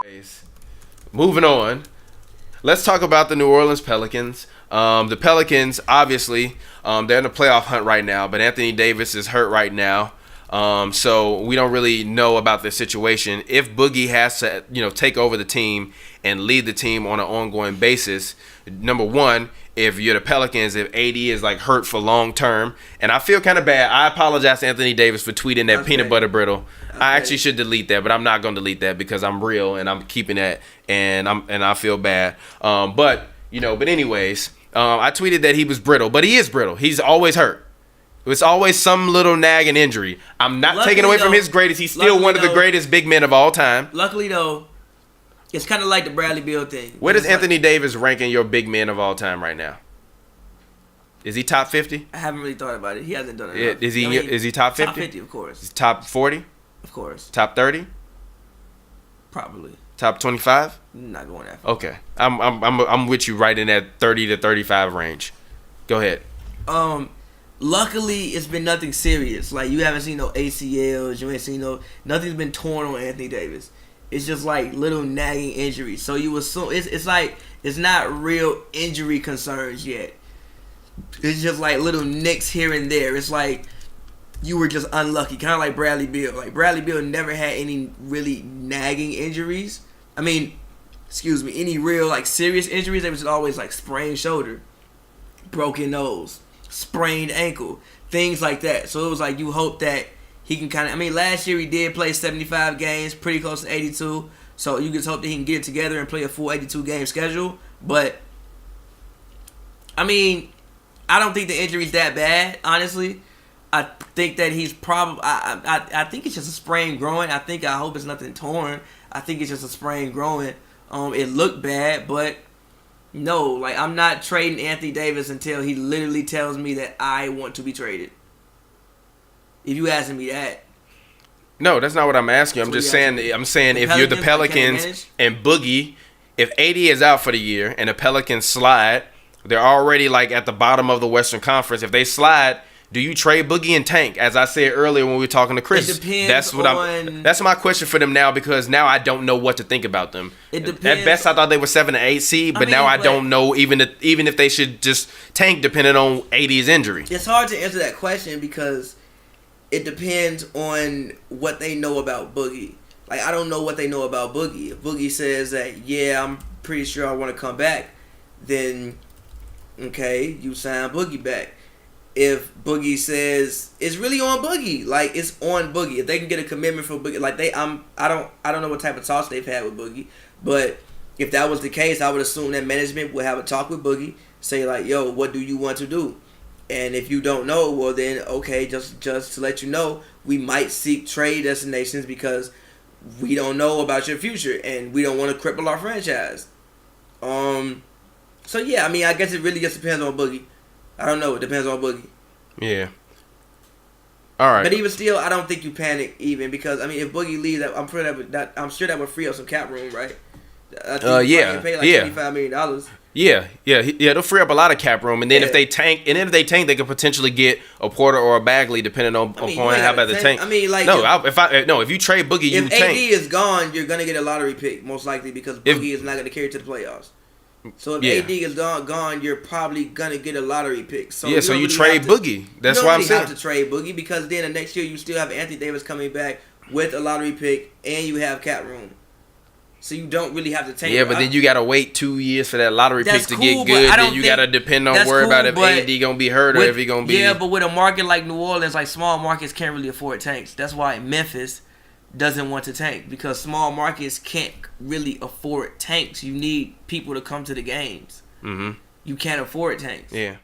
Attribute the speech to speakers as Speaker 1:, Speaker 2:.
Speaker 1: Anyways, moving on. Let's talk about the New Orleans Pelicans. The Pelicans, obviously, they're in the playoff hunt right now, but Anthony Davis is hurt right now. So we don't really know about the situation. If Boogie has to, take over the team and lead the team on an ongoing basis, number one, if you're the Pelicans, if AD is like hurt for long term, and I feel kind of bad. I apologize to Anthony Davis for tweeting that peanut butter brittle. I actually should delete that, but I'm not going to delete that because I'm real and I'm keeping that, and I feel bad. But anyways, I tweeted that he was brittle, but he is brittle. He's always hurt. It's always some little nagging injury. I'm not taking away from his greatest. He's still one of the greatest big men of all time.
Speaker 2: Luckily, though, it's kind of like the Bradley Beal thing.
Speaker 1: Where does Anthony Davis rank in your big men of all time right now? Is he top 50?
Speaker 2: I haven't really thought about it. He hasn't done it.
Speaker 1: Is he top 50?
Speaker 2: Top 50, of course.
Speaker 1: Is top 40?
Speaker 2: Of course.
Speaker 1: Top 30?
Speaker 2: Probably.
Speaker 1: Top 25?
Speaker 2: Not going that far.
Speaker 1: Okay. I'm with you right in that 30 to 35 range. Go ahead.
Speaker 2: Luckily, it's been nothing serious. Like, you haven't seen no ACLs. You ain't seen nothing's been torn on Anthony Davis. It's just like little nagging injuries. So you assume it's like it's not real injury concerns yet. It's just like little nicks here and there. It's like you were just unlucky, kind of like Bradley Beal. Like Bradley Beal never had any really nagging injuries. I mean, any real like serious injuries. They was just always like sprained shoulder, broken nose, sprained ankle, things like that. So it was like you hope that he can kind of. I mean, last year he did play 75 games, pretty close to 82. So you just hope that he can get it together and play a full 82 game schedule. But I mean, I don't think the injury's that bad, honestly. I think that he's probably. I think it's just a sprain growing. I hope it's nothing torn. I think it's just a sprain growing. It looked bad, but no, like I'm not trading Anthony Davis until he literally tells me that I want to be traded. If you asking me that.
Speaker 1: No, that's not what I'm asking. I'm just saying. I'm saying if you're the Pelicans and Boogie, if AD is out for the year and the Pelicans slide, they're already like at the bottom of the Western Conference. If they slide, do you trade Boogie and tank? As I said earlier when we were talking to Chris,
Speaker 2: it depends
Speaker 1: that's my question for them now, because now I don't know what to think about them.
Speaker 2: It depends.
Speaker 1: At best, I thought they were 7 or 8 seed, but now I don't know even if they should just tank depending on AD's injury.
Speaker 2: It's hard to answer that question because it depends on what they know about Boogie. Like, I don't know what they know about Boogie. If Boogie says that, yeah, I'm pretty sure I want to come back, then okay, you sign Boogie back. If Boogie says it's really on Boogie, like it's on Boogie. If they can get a commitment for Boogie, like I don't know what type of talks they've had with Boogie, but if that was the case, I would assume that management would have a talk with Boogie, say like, yo, what do you want to do? And if you don't know, well then okay, just to let you know, we might seek trade destinations because we don't know about your future and we don't want to cripple our franchise. So yeah, I mean, I guess it really just depends on Boogie. I don't know. It depends on Boogie.
Speaker 1: Yeah. All right.
Speaker 2: But even still, I don't think you panic even because I mean, if Boogie leaves, I'm sure that would free up some cap room, right?
Speaker 1: Yeah.
Speaker 2: Pay like $25 million.
Speaker 1: Yeah. They'll free up a lot of cap room, and then if they tank, they could potentially get a Porter or a Bagley, depending on how bad the tank.
Speaker 2: I mean, like
Speaker 1: if you trade Boogie, you tank.
Speaker 2: If AD is gone, you're gonna get a lottery pick most likely because Boogie is not gonna carry to the playoffs. So if AD is gone, you're probably gonna get a lottery pick. So
Speaker 1: so you trade Boogie. That's why I'm saying.
Speaker 2: You have to trade Boogie because then the next year you still have Anthony Davis coming back with a lottery pick and you have cap room. So you don't really have to take.
Speaker 1: Yeah, but then you gotta wait 2 years for that lottery pick to get good. Then you gotta depend on worry about if AD gonna be hurt or if he gonna be.
Speaker 2: Yeah, but with a market like New Orleans, like small markets can't really afford tanks. That's why Memphis doesn't want to tank because small markets can't really afford tanks. You need people to come to the games.
Speaker 1: Mm-hmm.
Speaker 2: You can't afford tanks.
Speaker 1: Yeah.